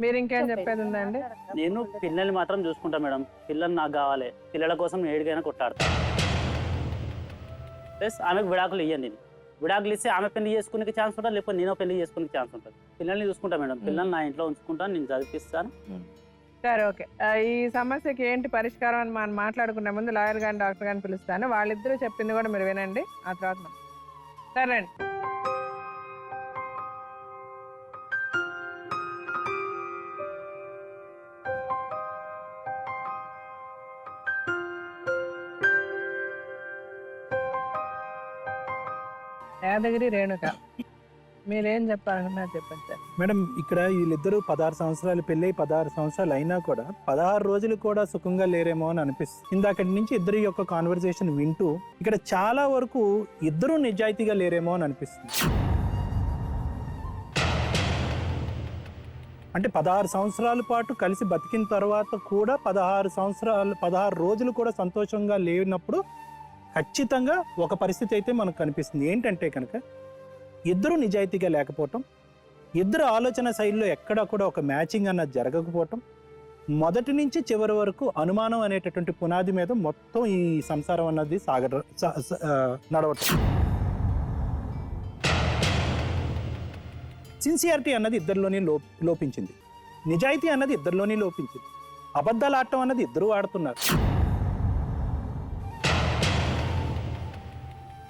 మీరు ఇంకేం చెప్పేది ఉందండి? నేను పిల్లల్ని మాత్రం చూసుకుంటా మేడం. పిల్లలు నాకు కావాలి. పిల్లల కోసం ఏడికైనా కొట్టాడతా. ప్లస్ ఆమెకు విడాకులు ఇయ్యాను నేను. విడాకులు ఇస్తే ఆమె పెళ్లి చేసుకునే ఛాన్స్ ఉంటుంది, లేకపోతే నేను పెళ్లి చేసుకునే ఛాన్స్ ఉంటుంది. పిల్లల్ని చూసుకుంటా మేడం. పిల్లల్ని నా ఇంట్లో ఉంచుకుంటాను, నేను చదివిస్తాను. సరే, ఓకే. ఈ సమస్యకి ఏంటి పరిష్కారం అని మనం మాట్లాడుకునే ముందు లాయర్ గారిని డాక్టర్ గారిని పిలుస్తాను. వాళ్ళిద్దరూ చెప్పింది కూడా మీరు వినండి. ఆ తర్వాత మనం సరే అండి. యాదగిరి రేణుక, మీరేం చెప్పాలనుకున్నారు చెప్పండి సార్. మేడం, ఇక్కడ వీళ్ళిద్దరూ 16 సంవత్సరాలు పెళ్ళి 16 సంవత్సరాలు అయినా కూడా 16 రోజులు కూడా సుఖంగా లేరేమో అని అనిపిస్తుంది. ఇందాకటి నుంచి ఇద్దరి యొక్క కాన్వర్సేషన్ వింటూ ఇక్కడ చాలా వరకు ఇద్దరూ నిజాయితీగా లేరేమో అని అనిపిస్తుంది. అంటే 16 సంవత్సరాల పాటు కలిసి బతికిన తర్వాత కూడా 16 రోజులు కూడా సంతోషంగా లేనప్పుడు ఖచ్చితంగా ఒక పరిస్థితి అయితే మనకు కనిపిస్తుంది. ఏంటంటే కనుక ఇద్దరు నిజాయితీగా లేకపోవటం, ఇద్దరు ఆలోచన శైలిలో ఎక్కడా కూడా ఒక మ్యాచింగ్ అన్నది జరగకపోవటం, మొదటి నుంచి చివరి వరకు అనుమానం అనేటటువంటి పునాది మీద మొత్తం ఈ సంసారం అన్నది నడవటం. సిన్సియారిటీ అన్నది ఇద్దరిలోనే లోపించింది. నిజాయితీ అన్నది ఇద్దరిలోనే లోపించింది. అబద్ధాలు ఆడటం అన్నది ఇద్దరు ఆడుతున్నారు.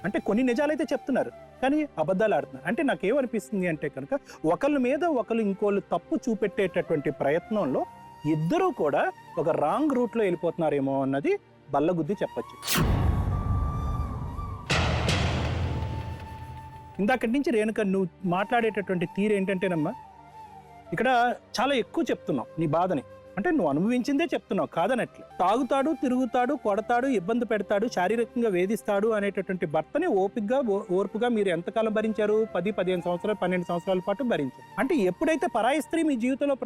అంటే కొన్ని నిజాలైతే చెప్తున్నారు, కానీ అబద్ధాలు ఆడుతున్నారు. అంటే నాకేమనిపిస్తుంది అంటే కనుక ఒకళ్ళ మీద ఒకళ్ళు ఇంకోళ్ళు తప్పు చూపెట్టేటటువంటి ప్రయత్నంలో ఇద్దరూ కూడా ఒక రాంగ్ రూట్లో వెళ్ళిపోతున్నారేమో అన్నది బల్లగుద్ది చెప్పచ్చు. ఇందాకటి నుంచి రేణుక నువ్వు మాట్లాడేటటువంటి తీరు ఏంటంటేనమ్మా, ఇక్కడ చాలా ఎక్కువ చెప్తున్నావు నీ బాధని. అంటే నువ్వు అనుభవించిందే చెప్తున్నావు కాదనట్లు. తాగుతాడు, తిరుగుతాడు, కొడతాడు, ఇబ్బంది పెడతాడు, శారీరకంగా వేధిస్తాడు అనేటటువంటి భర్తని ఓర్పుగా మీరు ఎంతకాలం భరించారు? 10-15 సంవత్సరాలు 12 సంవత్సరాల పాటు భరించారు. అంటే ఎప్పుడైతే పరాయి స్త్రీ మీ జీవితంలో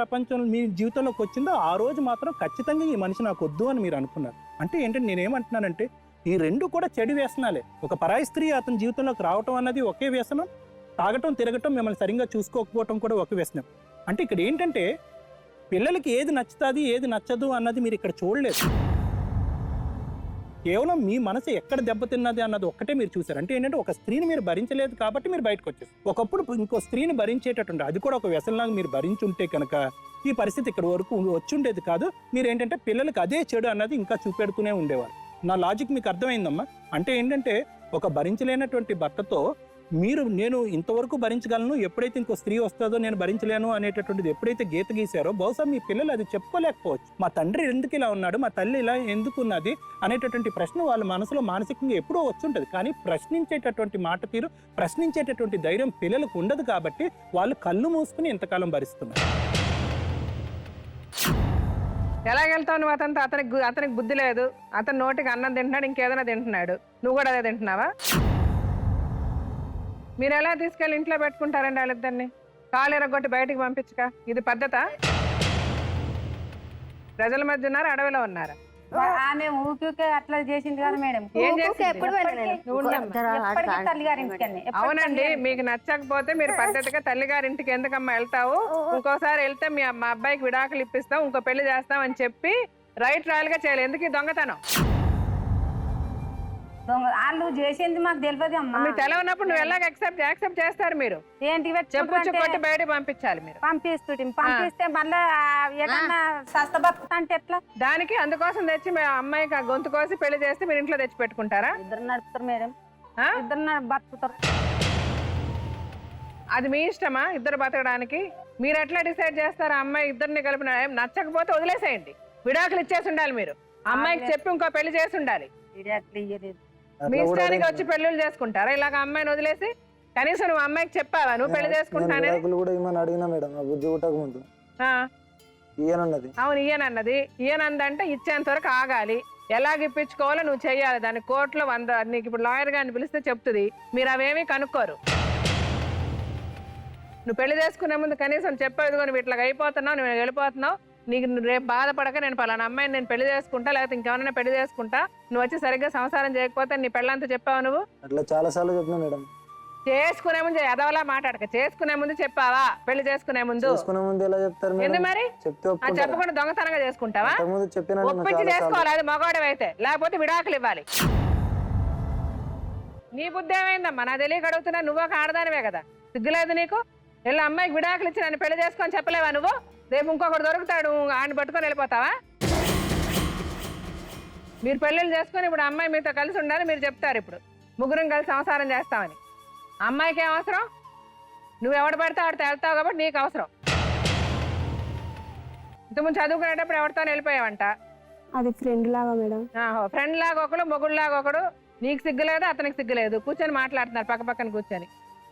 మీ జీవితంలోకి వచ్చిందో ఆ రోజు మాత్రం ఖచ్చితంగా ఈ మనిషి నాకు వద్దు అని మీరు అనుకున్నారు. అంటే ఏంటంటే నేనేమంటున్నానంటే ఈ రెండు కూడా చెడు వ్యసనాలే. ఒక పరాయి స్త్రీ అతని జీవితంలోకి రావటం అన్నది ఒకే వ్యసనం, తాగటం తిరగటం మిమ్మల్ని సరిగ్గా చూసుకోకపోవటం కూడా ఒక వ్యసనం. అంటే ఇక్కడ ఏంటంటే పిల్లలకి ఏది నచ్చుతుంది ఏది నచ్చదు అన్నది మీరు ఇక్కడ చూడలేదు. కేవలం మీ మనసు ఎక్కడ దెబ్బతిన్నది అన్నది ఒక్కటే మీరు చూసారు. అంటే ఏంటంటే ఒక స్త్రీని మీరు భరించలేదు కాబట్టి మీరు బయటకు వచ్చేసి ఒకప్పుడు ఇంకో స్త్రీని భరించేటటువంటి అది కూడా ఒక వ్యసనంలాగా మీరు భరించుంటే కనుక ఈ పరిస్థితి ఇక్కడ వరకు వచ్చుండేది కాదు. మీరు ఏంటంటే పిల్లలకి అదే చెడు అన్నది ఇంకా చూపెడుతూనే ఉండేవారు. నా లాజిక్ మీకు అర్థమైందమ్మా? అంటే ఏంటంటే ఒక భరించలేనటువంటి భర్తతో నేను ఇంతవరకు భరించగలను, ఎప్పుడైతే ఇంకో స్త్రీ వస్తుందో నేను భరించలేను అనేటటువంటిది ఎప్పుడైతే గీత గీశారో బహుశా మీ పిల్లలు అది చెప్పుకోలేకపోవచ్చు. మా తండ్రి ఎందుకు ఇలా ఉన్నాడు, మా తల్లి ఇలా ఎందుకు ఉన్నది అనేటటువంటి ప్రశ్న వాళ్ళ మనసులో మానసికంగా ఎప్పుడో వచ్చుంటది. కానీ ప్రశ్నించేటటువంటి మాట తీరు, ప్రశ్నించేటటువంటి ధైర్యం పిల్లలకు ఉండదు కాబట్టి వాళ్ళు కళ్ళు మూసుకుని ఇంతకాలం భరిస్తున్నారు. ఎలాగెళ్తావు నువ్వు? అతనికి బుద్ధి లేదు, అతని నోటికి అన్నం తింటున్నాడు, ఇంకేదైనా తింటున్నాడు, నువ్వు కూడా అదే తింటున్నావా? మీరు ఎలా తీసుకెళ్ళి ఇంట్లో పెట్టుకుంటారండి వాళ్ళిద్దరిని? కాలు ఎరగొట్టి బయటికి పంపించక ఇది పద్ధత? ప్రజల మధ్య ఉన్నారా, అడవిలో ఉన్నారా? ఆమె ఊకే అట్లా చేసింది కదా మేడం. ఏం చేసింది? అవునండి, మీకు నచ్చకపోతే మీరు పద్ధతిగా తల్లిగారింటికి ఎందుకమ్మా వెళ్తావు? ఇంకోసారి వెళ్తే మా అబ్బాయికి విడాకులు ఇప్పిస్తాం, ఇంకో పెళ్లి చేస్తాం అని చెప్పి రైట్ రాయల్గా చేయాలి. ఎందుకు ఈ దొంగతనం? వాళ్ళు చేసింది మాకు తెలియదు అమ్మా. మీకు తెలవనప్పుడు నువ్వు ఎలాగ యాక్సెప్ట్ చేస్తారు? మీరు ఏంటి చెప్పు బయట పంపించాలి. మీరు పంపిస్తే మళ్ళీ ఏదన్నా సస్త బతుకుతా అంటే ఎట్లా? దానికి అందుకోసం తెచ్చి మీ అమ్మాయికి గొంతు కోసి పెళ్లి చేస్తే మీరు ఇంట్లో తెచ్చి పెట్టుకుంటారా? ఇద్దరు నడుపుతారు మేడం, ఇద్దరు బతుకుతారు. అది మీ ఇష్టమా ఇద్దరు బతకడానికి? మీరు ఎట్లా డిసైడ్ చేస్తారా? అమ్మాయి ఇద్దరిని కలిపిన నచ్చకపోతే వదిలేసేయండి, విడాకులు ఇచ్చేసి ఉండాలి. మీరు అమ్మాయికి చెప్పి ఇంకో పెళ్లి చేసి ఉండాలి. విడాకులు ఇయ్యలేదు. మీ ఇష్టానికి వచ్చి పెళ్లిళ్ళు చేసుకుంటారా ఇలాగ అమ్మాయిని వదిలేసి? కనీసం నువ్వు అమ్మాయికి చెప్పావా నువ్వు పెళ్లి చేసుకుంటానని? అవును, ఈయనన్నది. ఈయనందంటే ఇచ్చేంత వరకు ఆగాలి. ఎలాగ ఇప్పించుకోవాలో నువ్వు చెయ్యాలి. దాన్ని కోర్టులో నీకు ఇప్పుడు లాయర్ గారిని పిలిస్తే చెప్తుంది. మీరు అవేమీ కనుక్కోరు. నువ్వు పెళ్లి చేసుకునే ముందు కనీసం చెప్పేది నువ్వు ఇట్లా అయిపోతున్నావు, నువ్వు వెళ్ళిపోతున్నావు, నీకు రేపు బాధపడక నేను పలానా అమ్మాయిని నేను పెళ్లి చేసుకుంటా, లేకపోతే ఇంకెవరైనా పెళ్లి చేసుకుంటా, నువ్వు వచ్చి సరిగ్గా సంసారం చేయకపోతే నీ పెళ్ళంతా చెప్పావు నువ్వు? అట్లా చాలా సార్లు చెప్పినా మేడం. చేసుకునే ముందు ఎదవలా మాట్లాడక, చేసుకునే ముందు చెప్పావా పెళ్లి చేసుకునే ముందు? చేసుకునే ముందు ఎలా చెప్తారు ఎందుకు మేడం? మరి చెప్తే ఆ చెప్పకుండా దొంగతనంగా చేసుకుంటావా? ముందు చెప్పిన ఒప్పించి చేసుకోవాలి, అది మగవాడు అయితే, లేకపోతే విడాకులు ఇవ్వాలి. నీ బుద్ధి ఏమైందమ్మా? నా తెలియక అడుగుతున్నా, నువ్వు ఒక ఆడదానివే కదా, సిగ్గులేదు నీకు? వెళ్ళి అమ్మాయికి విడాకులు ఇచ్చి నన్ను పెళ్లి చేసుకొని చెప్పలేవా నువ్వు? రేపు ఇంకొకటి దొరుకుతాడు, ఆయన పట్టుకొని వెళ్ళిపోతావా? మీరు పెళ్ళిళ్ళు చేసుకొని ఇప్పుడు అమ్మాయి మీతో కలిసి ఉండాలి, మీరు చెప్తారు ఇప్పుడు ముగ్గురం కలిసి సంసారం చేస్తామని. అమ్మాయికి ఏం అవసరం? నువ్వు ఎవడు పడితే ఆడితే వెళ్తావు కాబట్టి నీకు అవసరం. ఇంతకుముందు చదువుకునేటప్పుడు ఎవరితో వెళ్ళిపోయావంట? అది ఫ్రెండ్ లాగా మేడం. ఫ్రెండ్ లాగా ఒకడు, మొగుడులాగా ఒకడు. నీకు సిగ్గులేదు, అతనికి సిగ్గులేదు, కూర్చొని మాట్లాడుతున్నారు పక్క పక్కన కూర్చొని.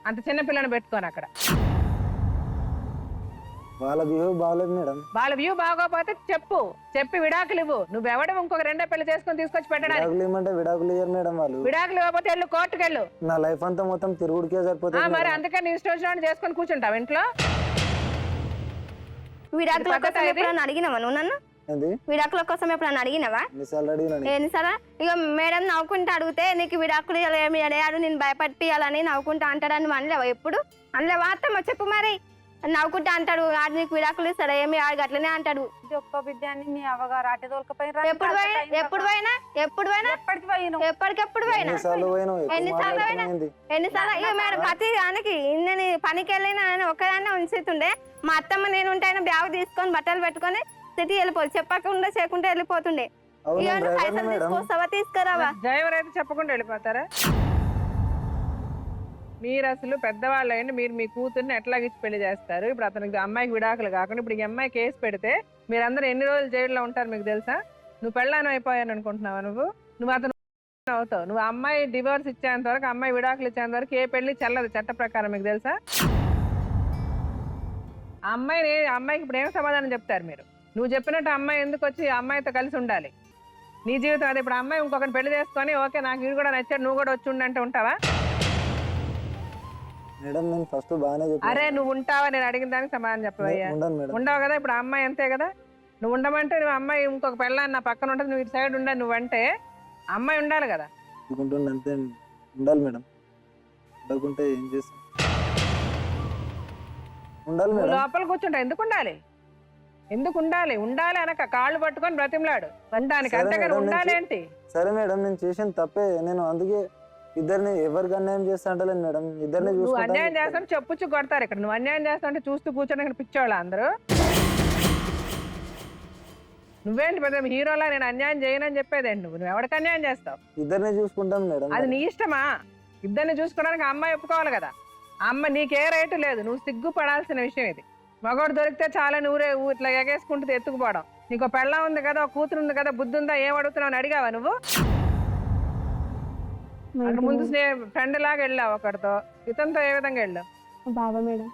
అంత చిన్న పిల్లని పెట్టుకొని అక్కడ. వాళ్ళ బిహేవ్ బాగాలేదు మేడం. వాళ్ళ వ్యూ బాగోపోతే చెప్పి విడాకులు ఇవ్వు. నువ్వెవడు ఇంకొక రెండో పెళ్లి చేసుకొని తీసుకొచ్చి పెట్టడానికి? విడాకులు ఇవ్వమంటే విడాకులు ఇయ్యరు మేడం వాళ్ళు. విడాకులు ఇవ్వకపోతే వెళ్ళు కోర్టుకు వెళ్ళు. నా లైఫ్ అంతా మొత్తం తిరుగుడికే సరిపోతుంది మరి మేడం. అందుకని నీ ఇష్టం వచ్చినట్టు చేసుకొని కూర్చుంటావు ఇంట్లో. విడాకుల కోసం ఎప్పుడన్నా అడిగినావా నువ్వు నన్ను? ఏంది? విడాకుల కోసం ఎప్పుడన్నా అడిగినావా? ఎన్నిసార్లు అడిగినాను? ఎన్నిసార్లు? ఇక మేడం నవ్వుకుంటా అడిగితే నీకు విడాకులు ఏమి అడిగాడు, నేను భయపడియాలని నవ్వుకుంటా అంటాడని అనలేవా ఎప్పుడు? అనలేవా అత్తమ్మ? చెప్పు మరి. నవ్వుకుంటా అంటాడు, ఆడు నీకు విడాకులు ఇస్తాడు, ఏమి ఆడు అట్లనే అంటాడు. ఒక్క బిడ్డ అని మీ అవ్వగారు అటు తోలుకపోయిన ఎప్పుడు పోయినా ఎప్పటికెప్పుడు పోయినా ఎన్నిసార్లు పోయినావు? ఎక్కువ ఎన్నిసార్లు పోయినా మాట్లాడుతున్నావు ఏంది? ఎన్నిసార్లు? ఇక మేడం ప్రతి దానికి నేను పనికి వెళ్ళిన ఆయన ఒక్కదాన్నే ఉంచుతుండే. మా అత్తమ్మ నేను ఉంటే ఆయన బ్యాగ్ తీసుకొని బట్టలు పెట్టుకొని సిటీ వెళ్ళిపోతుంది, చెప్పకుండా చేయకుండా వెళ్ళిపోతుండే. అవును, ఇక డ్రైవర్ని పైసలు మేడం. తీసుకొస్తావా తీసుకురావా? డ్రైవర్ అయితే చెప్పకుండా వెళ్ళిపోతారా? మీరు అసలు పెద్దవాళ్ళు అయ్యండి, మీరు మీ కూతుర్ని ఎట్లాగిచ్చి పెళ్లి చేస్తారు? ఇప్పుడు అతనికి అమ్మాయికి విడాకులు కాకుండా ఇప్పుడు ఈ అమ్మాయి కేసు పెడితే మీరందరూ ఎన్ని రోజులు జైల్లో ఉంటారు మీకు తెలుసా? నువ్వు పెళ్ళాను అయిపోయాను అనుకుంటున్నావా? నువ్వు అతను అవుతావు. నువ్వు అమ్మాయి డివోర్స్ ఇచ్చేంత వరకు, అమ్మాయి విడాకులు ఇచ్చేంత వరకు ఏ పెళ్లి చెల్లదు చట్ట ప్రకారం, మీకు తెలుసా? అమ్మాయికి ఇప్పుడు ఏం సమాధానం చెప్తారు మీరు? నువ్వు చెప్పినట్టు అమ్మాయి ఎందుకు వచ్చి అమ్మాయితో కలిసి ఉండాలి? నీ జీవితం అదే. ఇప్పుడు అమ్మాయి ఇంకొకరిని పెళ్లి చేసుకొని ఓకే నాకు ఇది కూడా నచ్చాడు, నువ్వు కూడా వచ్చి ఉండంటే ఉంటావా? మేడం నేను ఫస్ట్ బాగానే చెప్పాను. అరే నువ్వు ఉంటావా? నేను అడిగిన దానికి సమాధానం చెప్పవయ్యా. ఉండను మేడం. ఉండవు కదా. ఇప్పుడు అమ్మాయి అంతే కదా. నువ్వు ఉండమంటే నువ్వు అమ్మాయి ఇంకొక పెళ్ళాన్ని నా పక్కన ఉంటుంది, నువ్వు ఇటు సైడ్ ఉండాలి. నువ్వంటే అమ్మాయి ఉండాలి కదా. అంతే ఉండాలి మేడం. ఉండకుంటే ఏం చేస్తాం? ఉండాలి నువ్వు మేడం. లోపల కూర్చుంటా. ఎందుకు ఉండాలి? ఉండాలి అనక కాళ్ళు పట్టుకొని బ్రతిమలాడు ఉండడానికి, అంతేగాని ఉండాలి ఏంటి? సరే మేడం, నేను చేసిన తప్పే. నేను అందుకే ఇద్దరిని ఎవరికి అన్యాయం చేస్తా అంటలేదు మేడం. ఇద్దరిని నువ్వు అన్యాయం చేస్తాను చెప్పుచ్చు కొడతారు ఇక్కడ. నువ్వు అన్యాయం చేస్తా అంటే చూస్తూ కూర్చొని ఇక్కడ పిచ్చోళ్ళ అందరూ. నువ్వేంటి పెద్ద హీరోలా నేను అన్యాయం చేయనని చెప్పేదేంటి? నువ్వు ఎవరికి అన్యాయం చేస్తావు? ఇద్దరిని చూసుకుంటాం మేడం. అది నీ ఇష్టమా? ఇద్దరిని చూసుకోవడానికి అమ్మాయి ఒప్పుకోవాలి కదా. అమ్మ నీకే రైటు లేదు, నువ్వు సిగ్గుపడాల్సిన విషయం ఇది. మగవాడు దొరికితే చాలా నువ్వురే ఇట్లా ఎగేసుకుంటుంది ఎత్తుకుపోవడం. నీకు పెళ్ళం ఉంది కదా, ఒక కూతురు ఉంది కదా, బుద్ధి ఉందా, ఏం అడుగుతున్నావు అని అడిగావా నువ్వు? అక్కడ ముందు ఫ్రెండ్ లాగా వెళ్ళావు ఒకటితో, ఇతనితో ఏ విధంగా వెళ్ళావు? బాబా మేడం,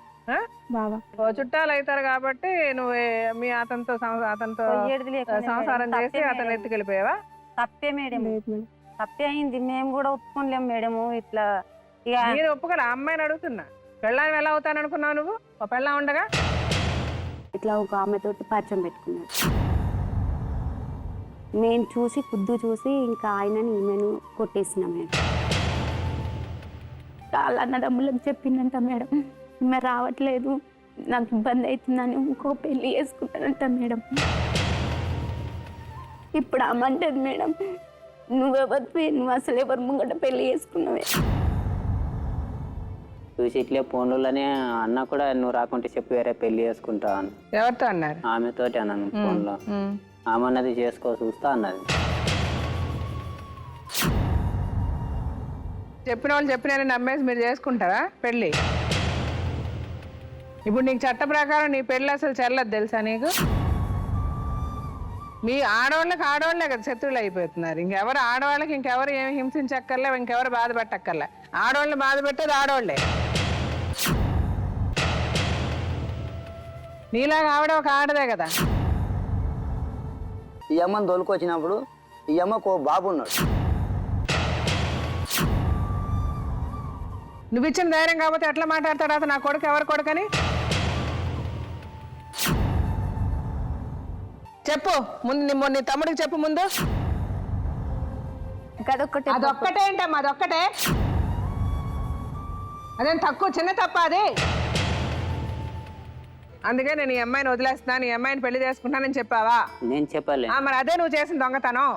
బాబా చుట్టాలు అవుతారు కాబట్టి నువ్వు మీ అతనితో సంసారం చేసి అతను ఎత్తుకెళ్ళిపోయావా? తప్పే మేడం, తప్పే అయింది. మేము కూడా ఒప్పుకోలేం మేడం. ఇట్లా నేను ఒప్పుకోలే. అమ్మాయిని అడుగుతున్నా, పెళ్ళాన్ని ఎలా అవుతాను అనుకున్నావు నువ్వు? ఒక పెళ్ళం ఉండగా ఇట్లా ఒక ఆమెతో పరిచయం పెట్టుకున్నాడు. నేను చూసి కుద్దు చూసి ఇంకా ఆయనని ఈమెను కొట్టేసిన మేడం. వాళ్ళ అన్నదమ్ములకు చెప్పిందంట మేడం, ఈమె రావట్లేదు నాకు ఇబ్బంది అవుతుందని ఇంకో పెళ్ళి చేసుకుంటానంట మేడం. ఇప్పుడు అమ్మంటది మేడం, నువ్వు అసలు ఎవరు ముంగట పెళ్ళి చేసుకున్నావే. చూసి ఇట్లే ఫోన్లోనే అన్న కూడా నువ్వు రాకుంటే చెప్పి వేరే పెళ్లి చేసుకుంటా అని. ఎవరితో అన్నారు? ఆమెతోటి అన్నాను ఫోన్లో. ఆమె అన్నది చేసుకో చూస్తా అన్నది. చెప్పిన వాళ్ళు చెప్పిన నమ్మేసి మీరు చేసుకుంటారా పెళ్ళి? ఇప్పుడు నీకు చట్ట ప్రకారం నీ పెళ్ళి అసలు చెల్లదు తెలుసా నీకు? మీ ఆడవాళ్ళే కదా శత్రువులు అయిపోతున్నారు. ఇంకెవరు ఆడవాళ్ళకి ఇంకెవరు ఏమి హింసించక్కర్లే, ఇంకెవరు బాధ పెట్టక్కర్లే. ఆడవాళ్ళని బాధ పెట్టేది ఆడవాళ్ళే. నీలాగా ఆవిడ ఒక ఆడదే కదా. ఈ అమ్మని తోలుకొచ్చినప్పుడు ఈ అమ్మకు బాబు ఉన్నాడు. నువ్వు ఇచ్చిన ధైర్యం కాకపోతే ఎట్లా మాట్లాడతాడు అతను? నా కొడుకు ఎవరి కొడుకని చెప్పు ముందు. నీ తమ్ముడికి చెప్పు ముందు. అదొక్కటే ఏంటమ్మా? అదొక్కటే అదేం తక్కువ చిన్న తప్ప అది. అందుకే నేను ఈ అమ్మాయిని వదిలేస్తున్నాను, ఈ అమ్మాయిని పెళ్లి చేసుకుంటానని చెప్పావా? నేను చెప్పాలి. మరి అదే నువ్వు చేసిన దొంగతనం.